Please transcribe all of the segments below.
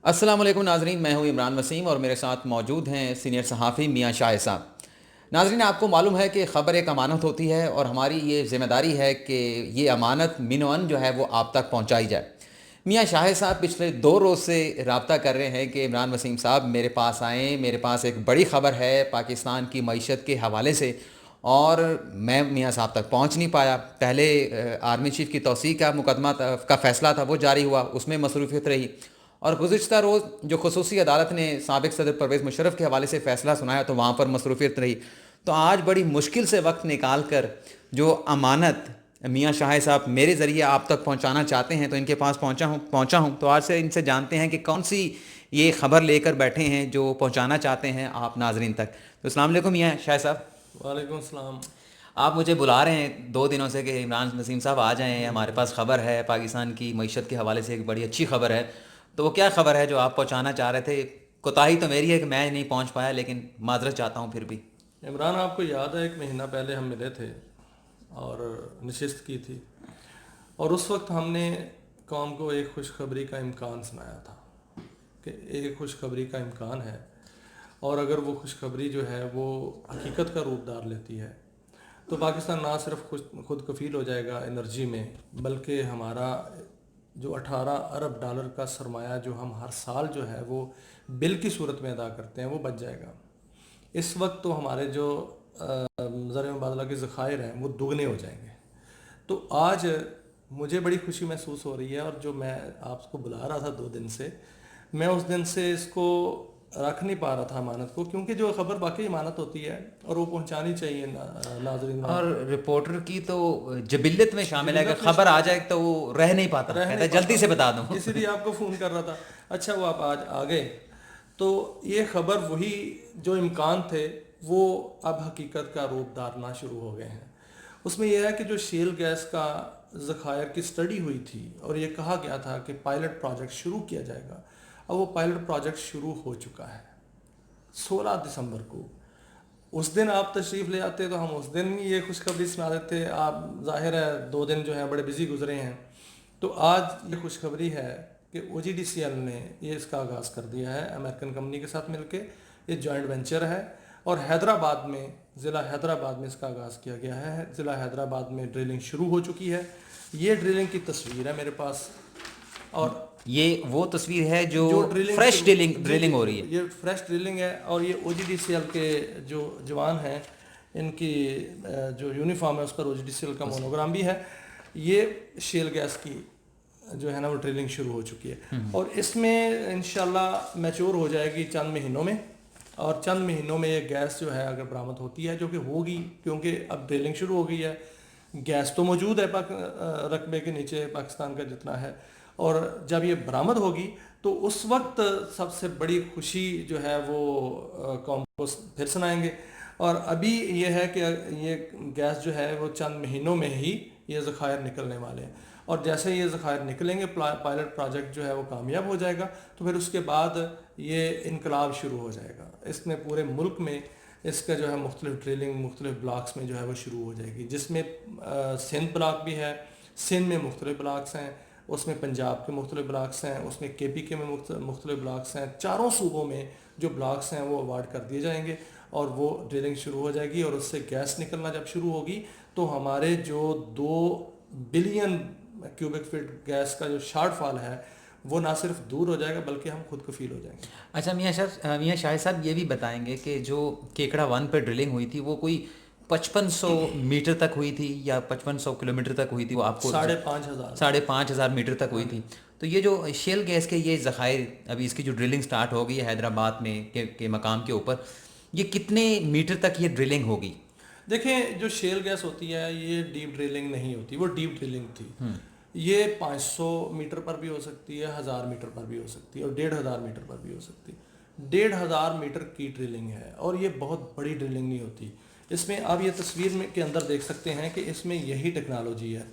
السلام علیکم ناظرین، میں ہوں عمران وسیم اور میرے ساتھ موجود ہیں سینئر صحافی میاں شاہ صاحب۔ ناظرین، آپ کو معلوم ہے کہ خبر ایک امانت ہوتی ہے اور ہماری یہ ذمہ داری ہے کہ یہ امانت من و ان جو ہے وہ آپ تک پہنچائی جائے۔ میاں شاہ صاحب پچھلے 2 روز سے رابطہ کر رہے ہیں کہ عمران وسیم صاحب میرے پاس آئیں، میرے پاس ایک بڑی خبر ہے پاکستان کی معیشت کے حوالے سے، اور میں میاں صاحب تک پہنچ نہیں پایا۔ پہلے آرمی چیف کی توثیق کا مقدمہ کا فیصلہ تھا، وہ جاری ہوا، اس میں مصروفیت رہی، اور گزشتہ روز جو خصوصی عدالت نے سابق صدر پرویز مشرف کے حوالے سے فیصلہ سنایا تو وہاں پر مصروفیت رہی۔ تو آج بڑی مشکل سے وقت نکال کر جو امانت میاں شاہ صاحب میرے ذریعے آپ تک پہنچانا چاہتے ہیں تو ان کے پاس پہنچا ہوں تو آج سے ان سے جانتے ہیں کہ کون سی یہ خبر لے کر بیٹھے ہیں جو پہنچانا چاہتے ہیں آپ ناظرین تک۔ تو السلام علیکم میاں شاہ صاحب۔ وعلیکم السلام۔ آپ مجھے بلا رہے ہیں 2 دنوں سے کہ عمران وسیم صاحب آ جائیں، ہمارے پاس خبر ہے پاکستان کی معیشت کے حوالے سے، ایک بڑی اچھی خبر ہے۔ تو وہ کیا خبر ہے جو آپ پہنچانا چاہ رہے تھے؟ کوتاہی تو میری ہے کہ میں نہیں پہنچ پایا، لیکن معذرت چاہتا ہوں پھر بھی۔ عمران، آپ کو یاد ہے 1 مہینہ پہلے ہم ملے تھے اور نشست کی تھی، اور اس وقت ہم نے قوم کو ایک خوشخبری کا امکان سنایا تھا کہ ایک خوشخبری کا امکان ہے، اور اگر وہ خوشخبری جو ہے وہ حقیقت کا روپ دار لیتی ہے تو پاکستان نہ صرف خود کفیل ہو جائے گا انرجی میں، بلکہ ہمارا جو 18 ارب ڈالر کا سرمایہ جو ہم ہر سال جو ہے وہ بل کی صورت میں ادا کرتے ہیں وہ بچ جائے گا۔ اس وقت تو ہمارے جو زر مبادلہ کے ذخائر ہیں وہ دگنے ہو جائیں گے۔ تو آج مجھے بڑی خوشی محسوس ہو رہی ہے، اور جو میں آپ کو بلا رہا تھا 2 دن سے، میں اس دن سے اس کو رکھ نہیں پا رہا تھا امانت کو، کیونکہ جو خبر باقی امانت ہوتی ہے اور وہ پہنچانی چاہیے ناظرین۔ اور رپورٹر کی تو جبلت میں شامل ہے کہ خبر آ جائے تو وہ رہ نہیں پاتا، کہتا ہے جلدی سے بتا دوں۔ اسی لیے آپ کو فون کر رہا تھا۔ اچھا، وہ آپ آج آ گئے تو یہ خبر وہی جو امکان تھے وہ اب حقیقت کا روپ دھارنا شروع ہو گئے ہیں۔ اس میں یہ ہے کہ جو شیل گیس کا ذخائر کی سٹڈی ہوئی تھی اور یہ کہا گیا تھا کہ پائلٹ پروجیکٹ شروع کیا جائے گا، اب وہ پائلٹ پروجیکٹ شروع ہو چکا ہے 16 دسمبر کو۔ اس دن آپ تشریف لے آتے تو ہم اس دن یہ خوشخبری سنا دیتے۔ آپ ظاہر ہے 2 دن جو ہیں بڑے بزی گزرے ہیں، تو آج یہ خوشخبری ہے کہ OGDCL نے یہ اس کا آغاز کر دیا ہے امریکن کمپنی کے ساتھ مل کے۔ یہ جوائنٹ وینچر ہے، اور حیدرآباد میں، ضلع حیدرآباد میں اس کا آغاز کیا گیا ہے۔ ضلع حیدرآباد میں ڈرلنگ شروع ہو چکی ہے۔ یہ ڈرلنگ کی تصویر ہے میرے پاس، اور یہ وہ تصویر ہے جو فریش ڈرلنگ ہو رہی ہے۔ یہ فریش ڈرلنگ ہے، اور یہ OGDCL کے جو جوان ہیں ان کی جو یونیفارم ہے اس پر OGDCL کا مونوگرام بھی ہے۔ یہ شیل گیس کی جو ہے نا وہ ڈرلنگ شروع ہو چکی ہے، اور اس میں انشاءاللہ میچور ہو جائے گی چند مہینوں میں، اور چند مہینوں میں یہ گیس جو ہے اگر برآمد ہوتی ہے، جو کہ ہوگی کیونکہ اب ڈرلنگ شروع ہو گئی ہے، گیس تو موجود ہے رقبے کے نیچے پاکستان کا جتنا ہے، اور جب یہ برآمد ہوگی تو اس وقت سب سے بڑی خوشی جو ہے وہ قوم کو پھر سنائیں گے۔ اور ابھی یہ ہے کہ یہ گیس جو ہے وہ چند مہینوں میں ہی یہ ذخائر نکلنے والے ہیں، اور جیسے یہ ذخائر نکلیں گے پائلٹ پروجیکٹ جو ہے وہ کامیاب ہو جائے گا، تو پھر اس کے بعد یہ انقلاب شروع ہو جائے گا۔ اس میں پورے ملک میں اس کا جو ہے مختلف ڈرلنگ مختلف بلاکس میں جو ہے وہ شروع ہو جائے گی، جس میں سندھ بلاک بھی ہے، سندھ میں مختلف بلاکس ہیں، اس میں پنجاب کے مختلف بلاکس ہیں، اس میں KPK میں مختلف بلاکس ہیں، چاروں صوبوں میں جو بلاکس ہیں وہ اوارڈ کر دیے جائیں گے، اور وہ ڈرلنگ شروع ہو جائے گی، اور اس سے گیس نکلنا جب شروع ہوگی تو ہمارے جو 2 بلین کیوبک فٹ گیس کا جو شارٹ فال ہے وہ نہ صرف دور ہو جائے گا بلکہ ہم خود کفیل ہو جائیں گے۔ اچھا میاں شاہ صاحب، یہ بھی بتائیں گے کہ جو کیکڑا 1 پہ ڈرلنگ ہوئی تھی وہ کوئی 5500 میٹر تک ہوئی تھی یا 5500 کلومیٹر تک ہوئی تھی؟ وہ آپ کو 5,500 میٹر تک ہوئی تھی۔ تو یہ جو شیل گیس کے یہ ذخائر، ابھی اس کی جو ڈرلنگ سٹارٹ ہو گئی ہے حیدرآباد میں کے مقام کے اوپر، یہ کتنے میٹر تک یہ ڈرلنگ ہوگی؟ دیکھیں، جو شیل گیس ہوتی ہے یہ ڈیپ ڈرلنگ نہیں ہوتی، وہ ڈیپ ڈرلنگ تھی۔ یہ 500 میٹر پر بھی ہو سکتی ہے، 1000 میٹر پر بھی ہو سکتی ہے، اور 1500 میٹر پر بھی ہو سکتی ہے۔ 1500 میٹر کی ڈرلنگ ہے، اور یہ بہت بڑی ڈرلنگ نہیں ہوتی۔ اس میں آپ یہ تصویر میں کے اندر دیکھ سکتے ہیں کہ اس میں یہی ٹیکنالوجی ہے،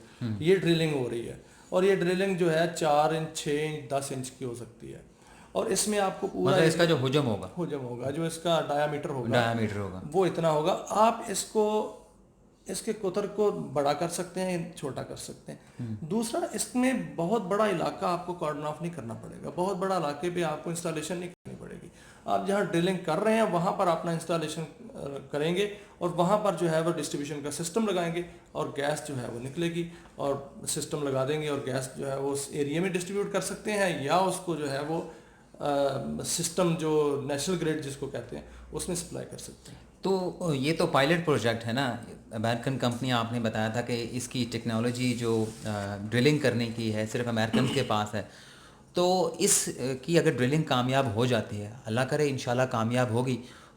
یہ ڈرلنگ ہو رہی ہے، اور یہ ڈرلنگ جو ہے 4 انچ 6 انچ 10 انچ کی ہو سکتی ہے، اور اس میں آپ کو پورا اس کا جو حجم ہوگا جو اس کا ڈایا میٹر ہوگا وہ اتنا ہوگا۔ آپ اس کو اس کے قطر کو بڑا کر سکتے ہیں، چھوٹا کر سکتے ہیں. دوسرا اس میں بہت بڑا علاقہ آپ کو کارڈن آف نہیں کرنا پڑے گا، بہت بڑا علاقے پہ آپ کو انسٹالیشن نہیں کرنی پڑے گی. آپ جہاں ڈرلنگ کر رہے ہیں وہاں پر اپنا انسٹالیشن کریں گے اور وہاں پر جو ہے وہ ڈسٹریبیوشن کا سسٹم لگائیں گے اور گیس جو ہے وہ نکلے گی اور سسٹم لگا دیں گے اور گیس جو ہے وہ اس ایریے میں ڈسٹریبیوٹ کر سکتے ہیں یا اس کو جو ہے وہ سسٹم جو نیشنل گریڈ جس کو کہتے ہیں اس میں سپلائی کر سکتے ہیں. تو یہ تو پائلٹ پروجیکٹ ہے نا، امریکن کمپنی آپ نے بتایا تھا کہ اس کی ٹیکنالوجی جو ڈرلنگ کرنے کی ہے صرف امریکن کے پاس ہے. تو اس کی اگر ڈرلنگ کامیاب ہو جاتی ہے، اللہ کرے انشاءاللہ کامیاب ہوگی،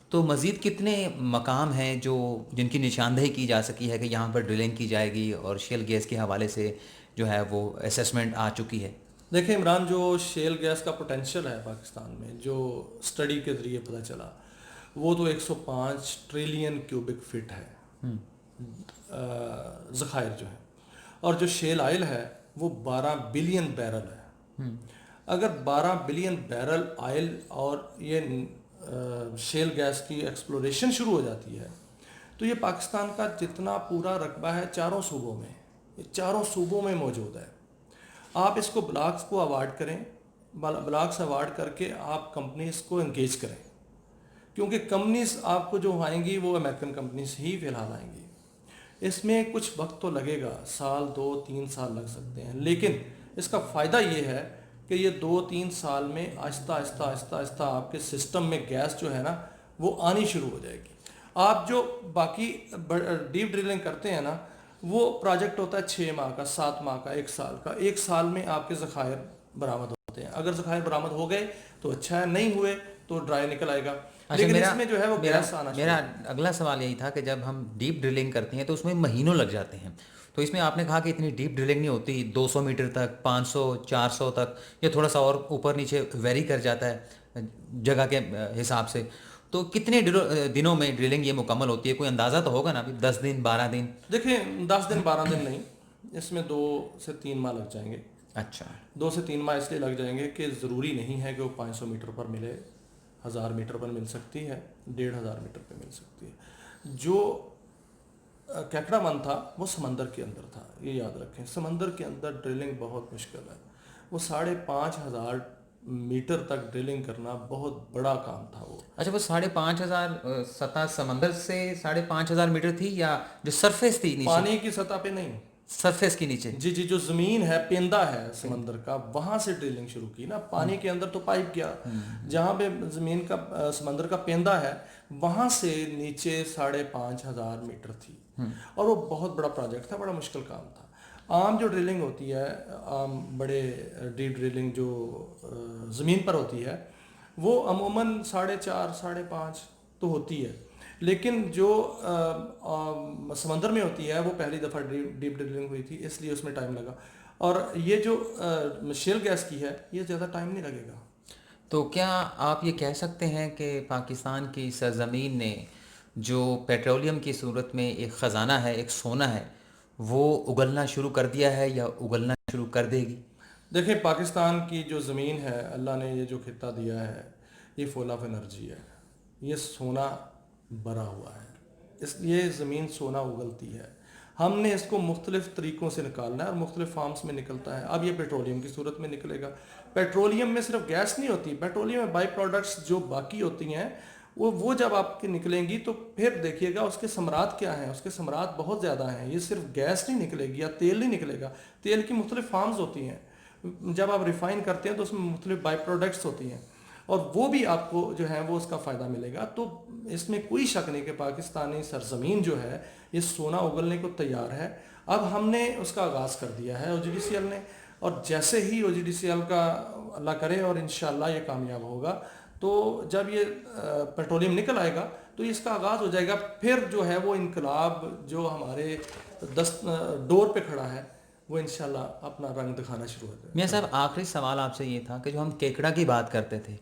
تو مزید کتنے مقام ہیں جو جن کی نشاندہی کی جا سکی ہے کہ یہاں پر ڈرلنگ کی جائے گی اور شیل گیس کے حوالے سے جو ہے وہ اسیسمنٹ آ چکی ہے؟ دیکھیں عمران، جو شیل گیس کا پوٹینشیل ہے پاکستان میں جو اسٹڈی کے ذریعے پتہ چلا وہ تو 105 ٹریلین کیوبک فٹ ہے ذخائر جو ہے، اور جو شیل آئل ہے وہ 12 بلین بیرل ہے. اگر 12 بلین بیرل آئل اور یہ شیل گیس کی ایکسپلوریشن شروع ہو جاتی ہے تو یہ پاکستان کا جتنا پورا رقبہ ہے چاروں صوبوں میں، یہ چاروں صوبوں میں موجود ہے. آپ اس کو بلاکس کو اوارڈ کریں، بلاکس اوارڈ کر کے آپ کمپنیز کو انگیج کریں، کیونکہ کمپنیز آپ کو جو آئیں گی وہ امریکن کمپنیز ہی فی الحال آئیں گی. اس میں کچھ وقت تو لگے گا، سال 2-3 سال لگ سکتے ہیں، لیکن اس کا فائدہ یہ ہے کہ یہ 2-3 سال میں آہستہ آہستہ آہستہ آہستہ آپ کے سسٹم میں گیس جو ہے نا وہ آنی شروع ہو جائے گی. آپ جو باقی ڈیپ ڈرلنگ کرتے ہیں نا وہ پروجیکٹ ہوتا ہے 6 ماہ کا، 7 ماہ کا، 1 سال کا. 1 سال میں آپ کے ذخائر برآمد ہوتے ہیں. اگر ذخائر برآمد ہو گئے تو اچھا ہے، نہیں ہوئے تو ڈرائی نکل آئے گا. لیکن اس میں جو ہے وہ گیس آنا میرا اگلا سوال یہی تھا کہ جب ہم ڈیپ ڈرلنگ کرتے ہیں تو اس میں مہینوں لگ جاتے ہیں، تو اس میں آپ نے کہا کہ اتنی ڈیپ ڈرلنگ نہیں ہوتی، 200 میٹر تک، 500 400 تک، یا تھوڑا سا اور اوپر نیچے ویری کر جاتا ہے جگہ کے حساب سے. تو کتنے دنوں میں ڈرلنگ یہ مکمل ہوتی ہے؟ کوئی اندازہ تو ہوگا نا، 10 دن 12 دن؟ دیکھیں 10 دن 12 دن نہیں، اس میں 2 سے 3 ماہ لگ جائیں گے. اچھا، 2 سے 3 ماہ اس لیے لگ جائیں گے کہ ضروری نہیں ہے کہ وہ 500 میٹر پر ملے، 1000 میٹر پر مل سکتی ہے، 1500 میٹر پہ مل سکتی ہے. جو کیکڑا من تھا وہ سمندر کے اندر تھا، یہ یاد رکھیں. سمندر کے اندر ڈرلنگ بہت مشکل ہے، وہ 5500 میٹر تک ڈرلنگ کرنا بہت بڑا کام تھا وہ. اچھا، وہ 5500 سطح سمندر سے 5500 میٹر تھی یا جو سرفیس تھی نیچے؟ پانی کی سطح پہ نہیں، سرفیس کے نیچے. جی جو زمین ہے، پیندا ہے سمندر کا، وہاں سے ڈرلنگ شروع کی نا. پانی کے اندر تو پائپ گیا، جہاں پہ زمین کا سمندر کا پیندا ہے وہاں سے نیچے 5500 میٹر تھی. اور وہ بہت بڑا پروجیکٹ تھا، بڑا مشکل کام تھا. عام جو ڈرلنگ ہوتی ہے، عام بڑے ڈیپ ڈرلنگ جو زمین پر ہوتی ہے وہ عموماً 4.5 5.5 تو ہوتی ہے، لیکن جو سمندر میں ہوتی ہے وہ پہلی دفعہ ڈیپ ڈرلنگ ہوئی تھی، اس لیے اس میں ٹائم لگا. اور یہ جو شیل گیس کی ہے یہ زیادہ ٹائم نہیں لگے گا. تو کیا آپ یہ کہہ سکتے ہیں کہ پاکستان کی سرزمین نے جو پیٹرولیم کی صورت میں ایک خزانہ ہے، ایک سونا ہے، وہ اگلنا شروع کر دیا ہے یا اگلنا شروع کر دے گی؟ دیکھیں پاکستان کی جو زمین ہے، اللہ نے یہ جو خطہ دیا ہے یہ فل آف انرجی ہے، یہ سونا بھرا ہوا ہے، اس لیے زمین سونا اگلتی ہے. ہم نے اس کو مختلف طریقوں سے نکالنا ہے اور مختلف فارمز میں نکلتا ہے. اب یہ پیٹرولیم کی صورت میں نکلے گا. پیٹرولیم میں صرف گیس نہیں ہوتی، پیٹرولیم میں بائی پروڈکٹس جو باقی ہوتی ہیں وہ جب آپ کی نکلیں گی تو پھر دیکھیے گا اس کے ثمرات کیا ہیں. اس کے ثمرات بہت زیادہ ہیں. یہ صرف گیس نہیں نکلے گی یا تیل نہیں نکلے گا، تیل کی مختلف فارمز ہوتی ہیں. جب آپ ریفائن کرتے ہیں تو اس میں مختلف بائی پروڈکٹس ہوتی ہیں اور وہ بھی آپ کو جو ہے وہ اس کا فائدہ ملے گا. تو اس میں کوئی شک نہیں کہ پاکستانی سرزمین جو ہے یہ سونا اگلنے کو تیار ہے. اب ہم نے اس کا آغاز کر دیا ہے OGDCL نے، اور جیسے ہی OGDCL کا اللہ کرے اور انشاءاللہ یہ کامیاب ہوگا تو جب یہ پیٹرولیم نکل آئے گا تو اس کا آغاز ہو جائے گا. پھر جو ہے وہ انقلاب جو ہمارے ڈور پہ کھڑا ہے وہ انشاءاللہ اپنا رنگ دکھانا شروع ہو جائے گا. میاں صاحب، آخری سوال آپ سے یہ تھا کہ جو ہم کیکڑا کی بات کرتے تھے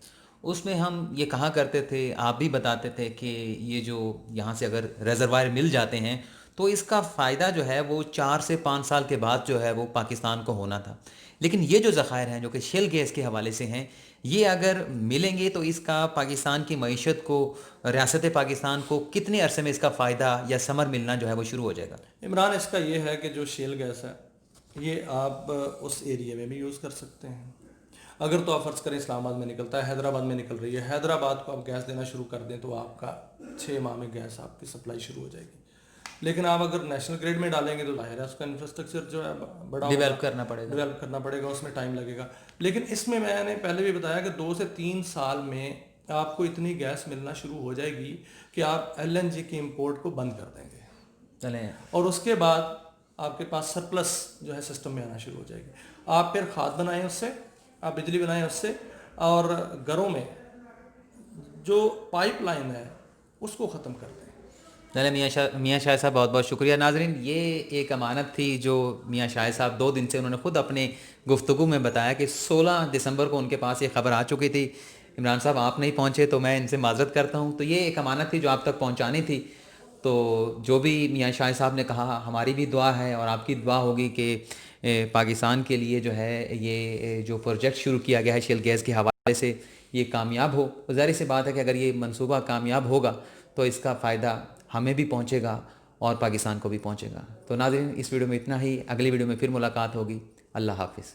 اس میں ہم یہ کہا کرتے تھے، آپ بھی بتاتے تھے کہ یہ جو یہاں سے اگر ریزروائر مل جاتے ہیں تو اس کا فائدہ جو ہے وہ 4 سے 5 سال کے بعد جو ہے وہ پاکستان کو ہونا تھا. لیکن یہ جو ذخائر ہیں جو کہ شیل گیس کے حوالے سے ہیں، یہ اگر ملیں گے تو اس کا پاکستان کی معیشت کو، ریاست پاکستان کو کتنے عرصے میں اس کا فائدہ یا ثمر ملنا جو ہے وہ شروع ہو جائے گا؟ عمران، اس کا یہ ہے کہ جو شیل گیس ہے یہ آپ اس ایریے میں بھی یوز کر سکتے ہیں. اگر تو آپ فرض کریں اسلام آباد میں نکلتا ہے، حیدرآباد میں نکل رہی ہے، حیدرآباد کو آپ گیس دینا شروع کر دیں تو آپ کا 6 ماہ میں گیس آپ کی سپلائی شروع ہو جائے گی. لیکن آپ اگر نیشنل گریڈ میں ڈالیں گے تو ظاہر ہے اس کا انفراسٹرکچر جو ہے بڑا ڈیولپ کرنا پڑے گا. ڈیولپ کرنا پڑے گا، اس میں ٹائم لگے گا. لیکن اس میں نے پہلے بھی بتایا کہ 2 سے 3 سال میں آپ کو اتنی گیس ملنا شروع ہو جائے گی کہ آپ LNG کی امپورٹ کو بند کر دیں گے. چلیں، اور اس کے بعد آپ کے پاس سرپلس جو ہے سسٹم میں آنا شروع ہو جائے گی. آپ پھر کھاد بنائیں اس سے، آپ بجلی بنائیں اس سے، اور گھروں میں جو پائپ لائن ہے اس کو ختم کر دیں. چلیں میاں شاہ صاحب، بہت بہت شکریہ. ناظرین، یہ ایک امانت تھی جو میاں شاہ صاحب 2 دن سے انہوں نے خود اپنے گفتگو میں بتایا کہ 16 دسمبر کو ان کے پاس یہ خبر آ چکی تھی. عمران صاحب آپ نہیں پہنچے تو میں ان سے معذرت کرتا ہوں. تو یہ ایک امانت تھی جو آپ تک پہنچانی تھی. تو جو بھی میاں شاہ صاحب نے کہا، ہماری بھی دعا ہے اور آپ کی دعا ہوگی کہ پاکستان کے لیے جو ہے یہ جو پروجیکٹ شروع کیا گیا ہے شیل گیس کے حوالے سے، یہ کامیاب ہو. ظاہر سی بات ہے کہ اگر یہ منصوبہ کامیاب ہوگا تو اس کا فائدہ ہمیں بھی پہنچے گا اور پاکستان کو بھی پہنچے گا. تو ناظرین، اس ویڈیو میں اتنا ہی. اگلی ویڈیو میں پھر ملاقات ہوگی. اللہ حافظ.